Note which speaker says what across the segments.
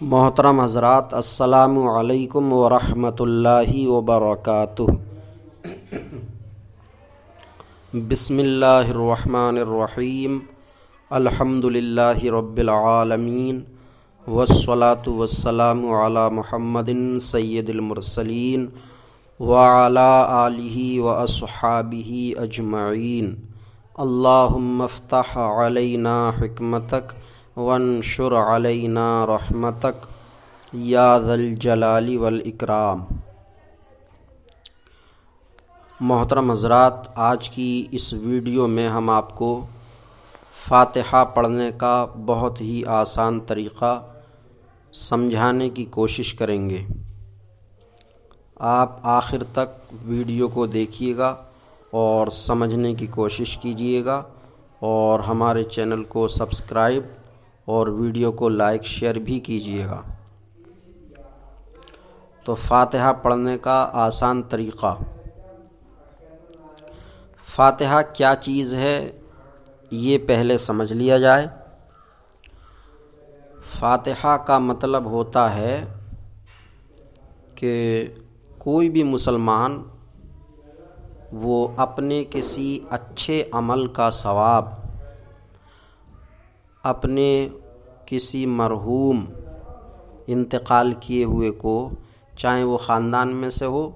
Speaker 1: محترم حضرات، السلام علیکم ورحمۃ اللہ وبرکاتہ۔ بسم اللہ الرحمن الرحیم، الحمد للہ رب العالمین، والصلاة والسلام علی محمد سید المرسلین وعلی آلہ واصحابہ اجمعین۔ اللہم افتح علینا حکمتک وانشر علینا رحمتک یا ذا الجلال والاکرام۔ محترم حضرات، آج کی اس ویڈیو میں ہم آپ کو فاتحہ پڑھنے کا بہت ہی آسان طریقہ سمجھانے کی کوشش کریں گے۔ آپ آخر تک ویڈیو کو دیکھیے گا اور سمجھنے کی کوشش کیجیے گا، اور ہمارے چینل کو سبسکرائب اور ویڈیو کو لائک شیئر بھی کیجیے گا۔ تو فاتحہ پڑھنے کا آسان طریقہ۔ فاتحہ کیا چیز ہے یہ پہلے سمجھ لیا جائے۔ فاتحہ کا مطلب ہوتا ہے کہ کوئی بھی مسلمان وہ اپنے کسی اچھے عمل کا ثواب اپنے کسی مرحوم انتقال کیے ہوئے کو، چاہے وہ خاندان میں سے ہو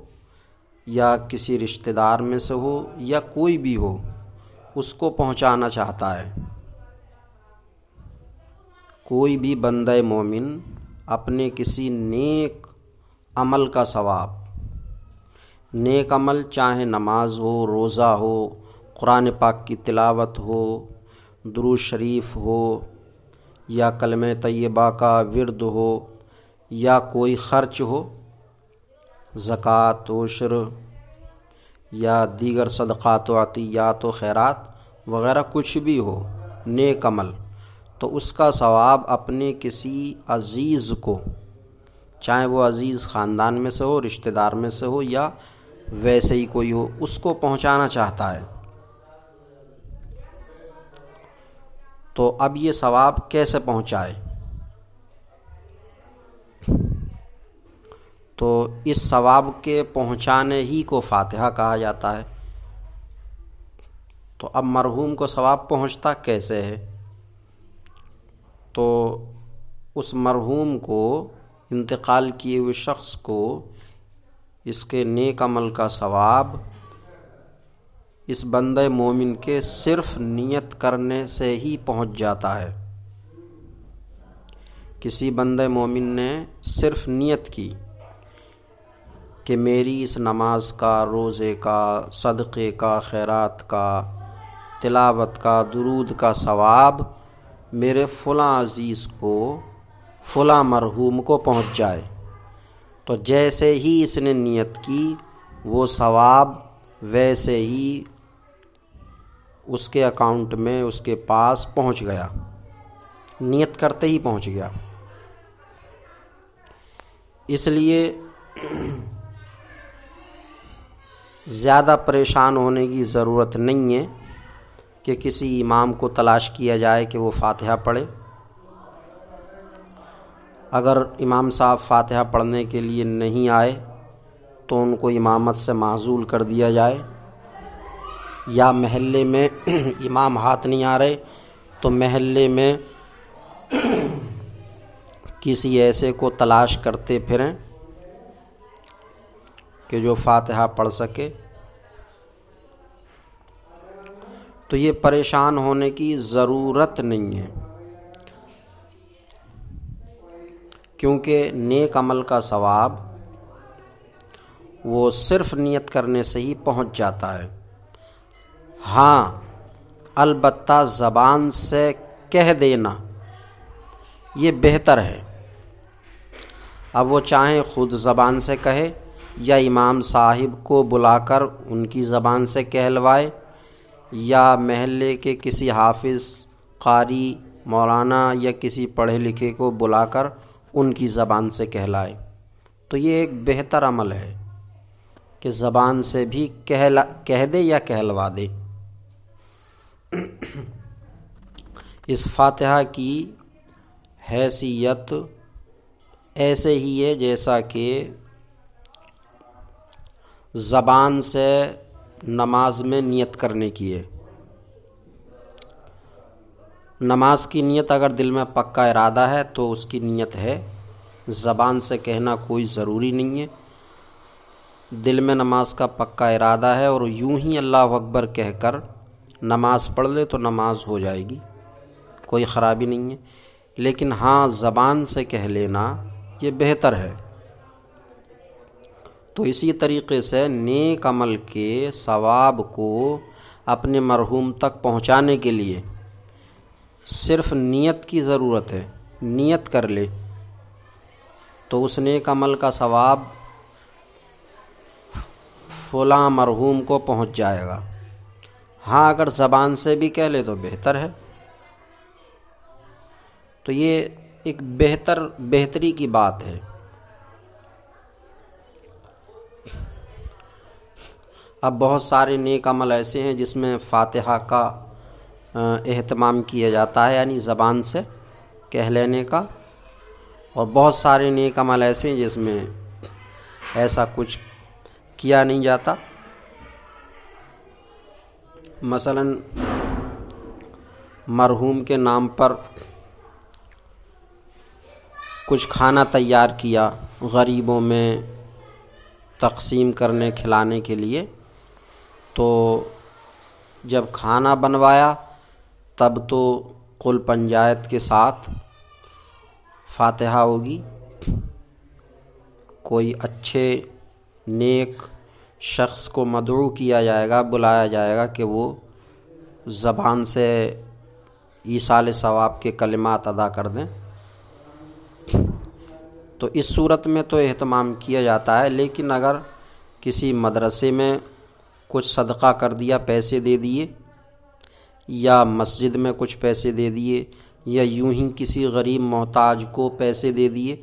Speaker 1: یا کسی رشتہ دار میں سے ہو یا کوئی بھی ہو، اس کو پہنچانا چاہتا ہے۔ کوئی بھی بندہ مومن اپنے کسی نیک عمل کا ثواب، نیک عمل چاہے نماز ہو، روزہ ہو، قرآن پاک کی تلاوت ہو، درود شریف ہو، یا کلمہ طیبہ کا ورد ہو، یا کوئی خرچ ہو، زکوٰۃ، عشر یا دیگر صدقات و عطیات و خیرات وغیرہ کچھ بھی ہو نیک عمل، تو اس کا ثواب اپنے کسی عزیز کو، چاہے وہ عزیز خاندان میں سے ہو، رشتہ دار میں سے ہو یا ویسے ہی کوئی ہو، اس کو پہنچانا چاہتا ہے۔ تو اب یہ ثواب کیسے پہنچائے؟ تو اس ثواب کے پہنچانے ہی کو فاتحہ کہا جاتا ہے۔ تو اب مرحوم کو ثواب پہنچتا کیسے ہے؟ تو اس مرحوم کو، انتقال کیے ہوئے شخص کو، اس کے نیک عمل کا ثواب اس بندہ مومن کے صرف نیت کرنے سے ہی پہنچ جاتا ہے۔ کسی بندہ مومن نے صرف نیت کی کہ میری اس نماز کا، روزے کا، صدقے کا، خیرات کا، تلاوت کا، درود کا ثواب میرے فلاں عزیز کو، فلاں مرحوم کو پہنچ جائے، تو جیسے ہی اس نے نیت کی وہ ثواب ویسے ہی اس کے اکاؤنٹ میں، اس کے پاس پہنچ گیا، نیت کرتے ہی پہنچ گیا۔ اس لیے زیادہ پریشان ہونے کی ضرورت نہیں ہے کہ کسی امام کو تلاش کیا جائے کہ وہ فاتحہ پڑھے۔ اگر امام صاحب فاتحہ پڑھنے کے لیے نہیں آئے تو ان کو امامت سے معزول کر دیا جائے، یا محلے میں امام ہاتھ نہیں آ رہے تو محلے میں کسی ایسے کو تلاش کرتے پھریں کہ جو فاتحہ پڑھ سکے۔ تو یہ پریشان ہونے کی ضرورت نہیں ہے، کیونکہ نیک عمل کا ثواب وہ صرف نیت کرنے سے ہی پہنچ جاتا ہے۔ ہاں، البتہ زبان سے کہہ دینا یہ بہتر ہے۔ اب وہ چاہیں خود زبان سے کہے یا امام صاحب کو بلا کر ان کی زبان سے کہلوائے، یا محلے کے کسی حافظ، قاری، مولانا یا کسی پڑھے لکھے کو بلا کر ان کی زبان سے کہلائے، تو یہ ایک بہتر عمل ہے کہ زبان سے بھی کہہ دے یا کہلوا دے۔ اس فاتحہ کی حیثیت ایسے ہی ہے جیسا کہ زبان سے نماز میں نیت کرنے کی ہے. نماز کی نیت اگر دل میں پکا ارادہ ہے تو اس کی نیت ہے. زبان سے کہنا کوئی ضروری نہیں ہے. دل میں نماز کا پکا ارادہ ہے اور یوں ہی اللہ اکبر کہہ کر نماز پڑھ لے تو نماز ہو جائے گی، کوئی خرابی نہیں ہے. لیکن ہاں زبان سے کہہ لینا یہ بہتر ہے. تو اسی طریقے سے نیک عمل کے ثواب کو اپنے مرحوم تک پہنچانے کے لیے صرف نیت کی ضرورت ہے. نیت کر لے تو اس نیک عمل کا ثواب فلاں مرحوم کو پہنچ جائے گا. ہاں اگر زبان سے بھی کہہ لے تو بہتر ہے. تو یہ ایک بہتری کی بات ہے. اب بہت سارے نیک عمل ایسے ہیں جس میں فاتحہ کا اہتمام کیا جاتا ہے، یعنی زبان سے کہہ لینے کا، اور بہت سارے نیک عمل ایسے ہیں جس میں ایسا کچھ کیا نہیں جاتا. مثلا مرحوم کے نام پر کچھ کھانا تیار کیا غریبوں میں تقسیم کرنے کھلانے کے لیے، تو جب کھانا بنوایا تب تو قل پنجایت کے ساتھ فاتحہ ہوگی. کوئی اچھے نیک شخص کو مدعو کیا جائے گا، بلایا جائے گا کہ وہ زبان سے ایصال ثواب کے کلمات ادا کر دیں. تو اس صورت میں تو اہتمام کیا جاتا ہے. لیکن اگر کسی مدرسے میں کچھ صدقہ کر دیا، پیسے دے دیے، یا مسجد میں کچھ پیسے دے دیے، یا یوں ہی کسی غریب محتاج کو پیسے دے دیے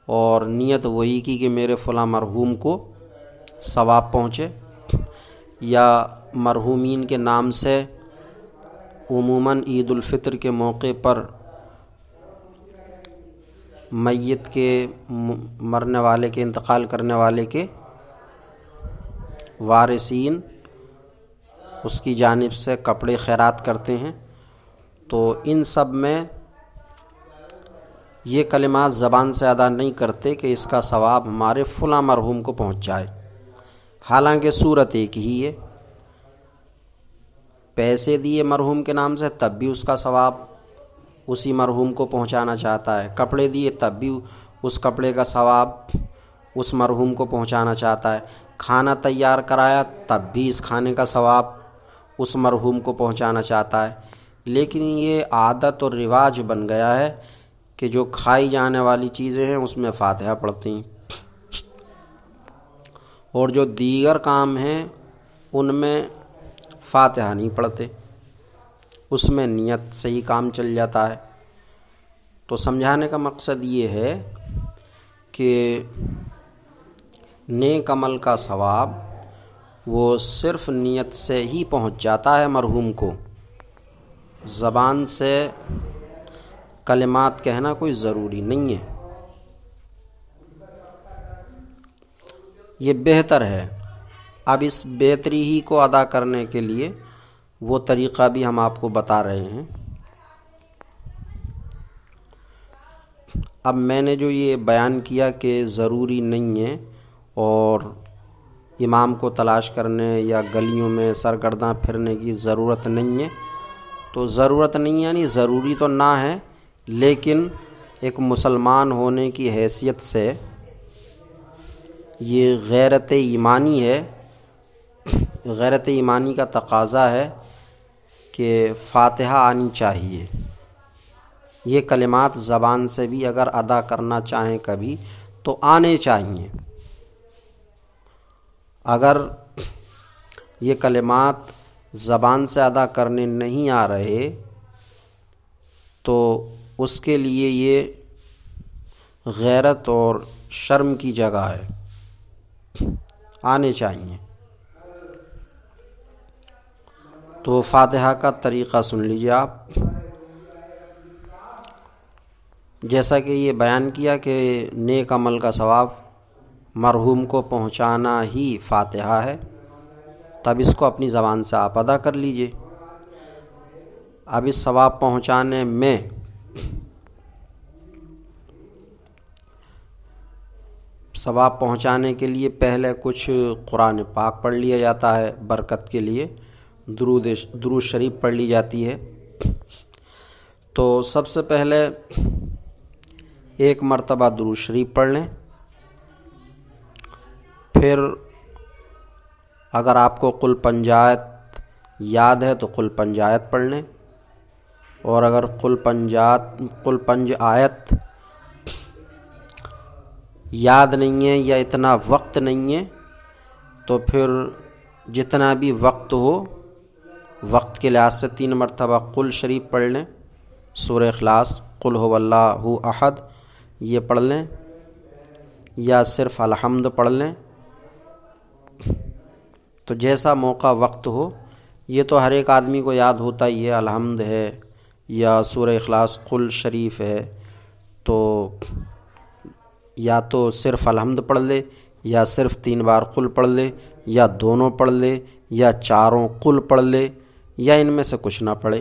Speaker 1: اور نیت وہی کی کہ میرے فلاں مرحوم کو ثواب پہنچے، یا مرحومین کے نام سے عموماً عید الفطر کے موقع پر میت کے مرنے والے کے انتقال کرنے والے کے وارثین اس کی جانب سے کپڑے خیرات کرتے ہیں. تو ان سب میں یہ کلمات زبان سے ادا نہیں کرتے کہ اس کا ثواب ہمارے فلاں مرحوم کو پہنچ جائے. حالانکہ صورت ایک ہی ہے. پیسے دیے مرحوم کے نام سے تب بھی اس کا ثواب اسی مرحوم کو پہنچانا چاہتا ہے. کپڑے دیے تب بھی اس کپڑے کا ثواب اس مرحوم کو پہنچانا چاہتا ہے. کھانا تیار کرایا تب بھی اس کھانے کا ثواب اس مرحوم کو پہنچانا چاہتا ہے. لیکن یہ عادت اور رواج بن گیا ہے کہ جو کھائی جانے والی چیزیں ہیں اس میں فاتحہ پڑھتے ہیں، اور جو دیگر کام ہیں ان میں فاتحہ نہیں پڑھتے، اس میں نیت سے ہی کام چل جاتا ہے. تو سمجھانے کا مقصد یہ ہے کہ نیک عمل کا ثواب وہ صرف نیت سے ہی پہنچ جاتا ہے مرحوم کو. زبان سے کلمات کہنا کوئی ضروری نہیں ہے. یہ بہتر ہے. اب اس بہتری ہی کو ادا کرنے کے لیے وہ طریقہ بھی ہم آپ کو بتا رہے ہیں. اب میں نے جو یہ بیان کیا کہ ضروری نہیں ہے اور امام کو تلاش کرنے یا گلیوں میں سرگرداں پھرنے کی ضرورت نہیں ہے، تو ضرورت نہیں یعنی ضروری تو نہ ہے، لیکن ایک مسلمان ہونے کی حیثیت سے یہ غیرت ایمانی ہے. غیرت ایمانی کا تقاضا ہے کہ فاتحہ آنی چاہیے. یہ کلمات زبان سے بھی اگر ادا کرنا چاہیں کبھی تو آنے چاہیے. اگر یہ کلمات زبان سے ادا کرنے نہیں آ رہے تو اس کے لیے یہ غیرت اور شرم کی جگہ ہے. آنے چاہیے. تو فاتحہ کا طریقہ سن لیجیے آپ. جیسا کہ یہ بیان کیا کہ نیک عمل کا ثواب مرحوم کو پہنچانا ہی فاتحہ ہے، تب اس کو اپنی زبان سے آپ ادا کر لیجئے۔ اب اس ثواب پہنچانے میں ثواب پہنچانے کے لیے پہلے کچھ قرآن پاک پڑھ لیا جاتا ہے، برکت کے لیے درود شریف پڑھ لی جاتی ہے۔ تو سب سے پہلے ایک مرتبہ درود شریف پڑھ لیں، پھر اگر آپ کو قل پنجایت یاد ہے تو قل پنجایت پڑھ لیں، اور اگر قل پنج آیت یاد نہیں ہے یا اتنا وقت نہیں ہے تو پھر جتنا بھی وقت ہو، وقت کے لحاظ سے 3 مرتبہ قل شریف پڑھ لیں، سورہ اخلاص، قل هو اللہ احد یہ پڑھ لیں، یا صرف الحمد پڑھ لیں، تو جیسا موقع وقت ہو۔ یہ تو ہر ایک آدمی کو یاد ہوتا ہی ہے، الحمد ہے یا سورہ اخلاص قل شریف ہے، تو یا تو صرف الحمد پڑھ لے، یا صرف 3 بار قل پڑھ لے، یا دونوں پڑھ لے، یا چاروں قل پڑھ لے، یا ان میں سے کچھ نہ پڑھے،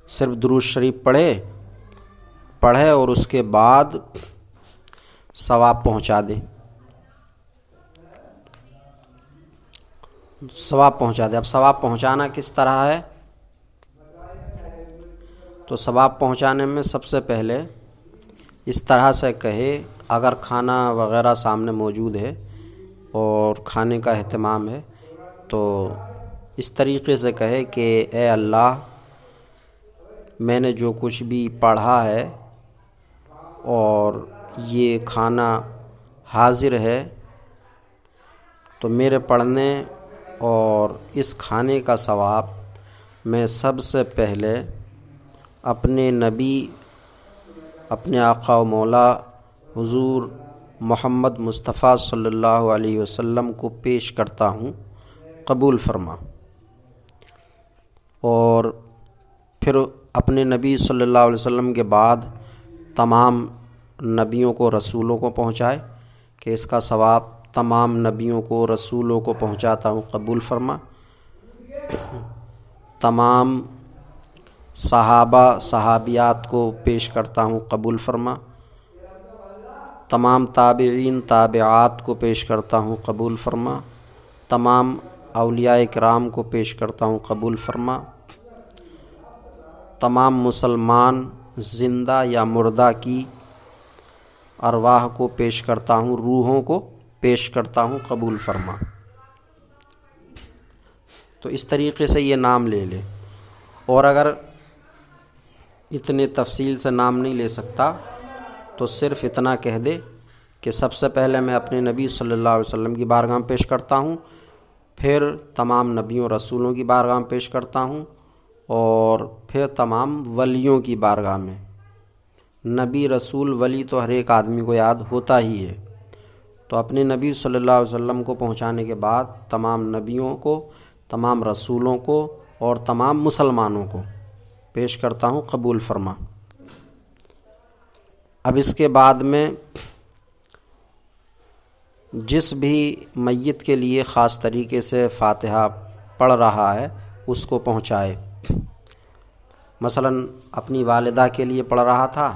Speaker 1: صرف درود شریف پڑھے اور اس کے بعد ثواب پہنچا دے۔ اب ثواب پہنچانا کس طرح ہے؟ تو ثواب پہنچانے میں سب سے پہلے اس طرح سے کہے، اگر کھانا وغیرہ سامنے موجود ہے اور کھانے کا اہتمام ہے تو اس طریقے سے کہے کہ اے اللہ، میں نے جو کچھ بھی پڑھا ہے اور یہ کھانا حاضر ہے، تو میرے پڑھنے اور اس کھانے کا ثواب میں سب سے پہلے اپنے نبی، اپنے آقا و مولا حضور محمد مصطفیٰ صلی اللہ علیہ وسلم کو پیش کرتا ہوں، قبول فرما۔ اور پھر اپنے نبی صلی اللہ علیہ وسلم کے بعد تمام نبیوں کو، رسولوں کو پہنچائے کہ اس کا ثواب تمام نبیوں کو، رسولوں کو پہنچاتا ہوں، قبول فرما۔ تمام صحابہ صحابیات کو پیش کرتا ہوں، قبول فرما۔ تمام تابعین تابعات کو پیش کرتا ہوں، قبول فرما۔ تمام اولیاء کرام کو پیش کرتا ہوں، قبول فرما۔ تمام مسلمان زندہ یا مردہ کی ارواح کو پیش کرتا ہوں، روحوں کو پیش کرتا ہوں، قبول فرما۔ تو اس طریقے سے یہ نام لے لے، اور اگر اتنے تفصیل سے نام نہیں لے سکتا تو صرف اتنا کہہ دے کہ سب سے پہلے میں اپنے نبی صلی اللہ علیہ وسلم کی بارگاہ میں پیش کرتا ہوں، پھر تمام نبیوں رسولوں کی بارگاہ میں پیش کرتا ہوں، اور پھر تمام ولیوں کی بارگاہ میں۔ نبی، رسول، ولی تو ہر ایک آدمی کو یاد ہوتا ہی ہے، تو اپنے نبی صلی اللہ علیہ وسلم کو پہنچانے کے بعد تمام نبیوں کو، تمام رسولوں کو اور تمام مسلمانوں کو پیش کرتا ہوں، قبول فرما۔ اب اس کے بعد میں جس بھی میت کے لیے خاص طریقے سے فاتحہ پڑھ رہا ہے اس کو پہنچائے۔ مثلا اپنی والدہ کے لیے پڑھ رہا تھا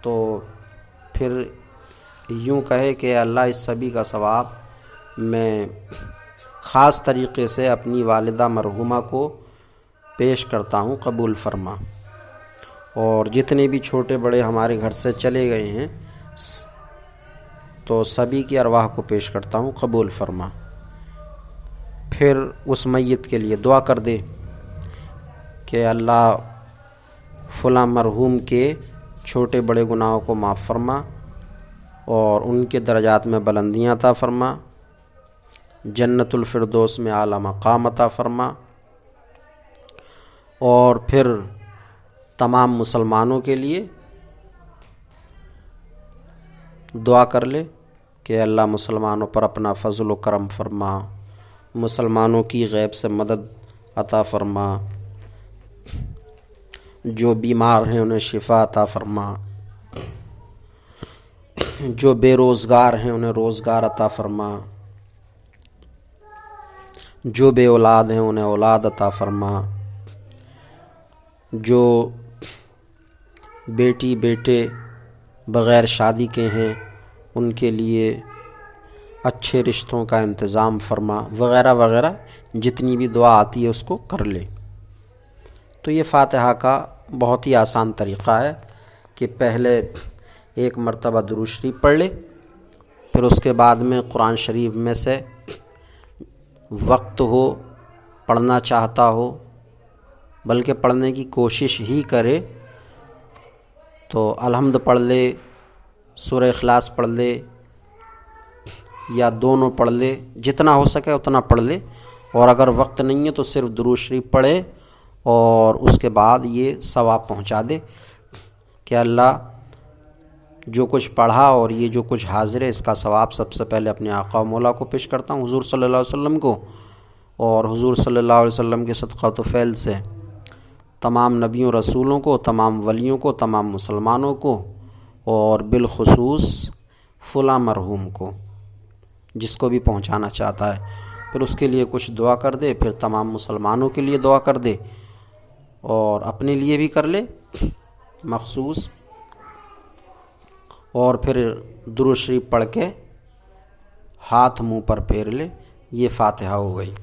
Speaker 1: تو پھر یوں کہے کہ اللہ، اس سبھی کا ثواب میں خاص طریقے سے اپنی والدہ مرحومہ کو پیش کرتا ہوں، قبول فرما۔ اور جتنے بھی چھوٹے بڑے ہمارے گھر سے چلے گئے ہیں تو سبھی کی ارواح کو پیش کرتا ہوں، قبول فرما۔ پھر اس میت کے لیے دعا کر دے کہ اللہ فلاں مرحوم کے چھوٹے بڑے گناہوں کو معاف فرما اور ان کے درجات میں بلندیاں عطا فرما، جنت الفردوس میں اعلیٰ مقام عطا فرما۔ اور پھر تمام مسلمانوں کے لیے دعا کر لے کہ اللہ مسلمانوں پر اپنا فضل و کرم فرما، مسلمانوں کی غیب سے مدد عطا فرما، جو بیمار ہیں انہیں شفا عطا فرما، جو بے روزگار ہیں انہیں روزگار عطا فرما، جو بے اولاد ہیں انہیں اولاد عطا فرما، جو بیٹی بیٹے بغیر شادی کے ہیں ان کے لیے اچھے رشتوں کا انتظام فرما، وغیرہ وغیرہ جتنی بھی دعا آتی ہے اس کو کر لے۔ تو یہ فاتحہ کا بہت ہی آسان طریقہ ہے کہ پہلے ایک مرتبہ درود شریف پڑھ لے، پھر اس کے بعد میں قرآن شریف میں سے وقت ہو، پڑھنا چاہتا ہو، بلکہ پڑھنے کی کوشش ہی کرے تو الحمد پڑھ لے، سورہ اخلاص پڑھ لے یا دونوں پڑھ لے، جتنا ہو سکے اتنا پڑھ لے، اور اگر وقت نہیں ہے تو صرف درود شریف پڑھے اور اس کے بعد یہ ثواب پہنچا دے کہ اللہ جو کچھ پڑھا اور یہ جو کچھ حاضر ہے اس کا ثواب سب سے پہلے اپنے آقا و مولا کو پیش کرتا ہوں، حضور صلی اللہ علیہ وسلم کو، اور حضور صلی اللہ علیہ وسلم کے صدقہ و فعل سے تمام نبیوں رسولوں کو، تمام ولیوں کو، تمام مسلمانوں کو، اور بالخصوص فلاں مرحوم کو جس کو بھی پہنچانا چاہتا ہے، پھر اس کے لیے کچھ دعا کر دے، پھر تمام مسلمانوں کے لیے دعا کر دے اور اپنے لیے بھی کر لے مخصوص، اور پھر درود شریف پڑھ کے ہاتھ منہ پر پھیر لے۔ یہ فاتحہ ہو گئی۔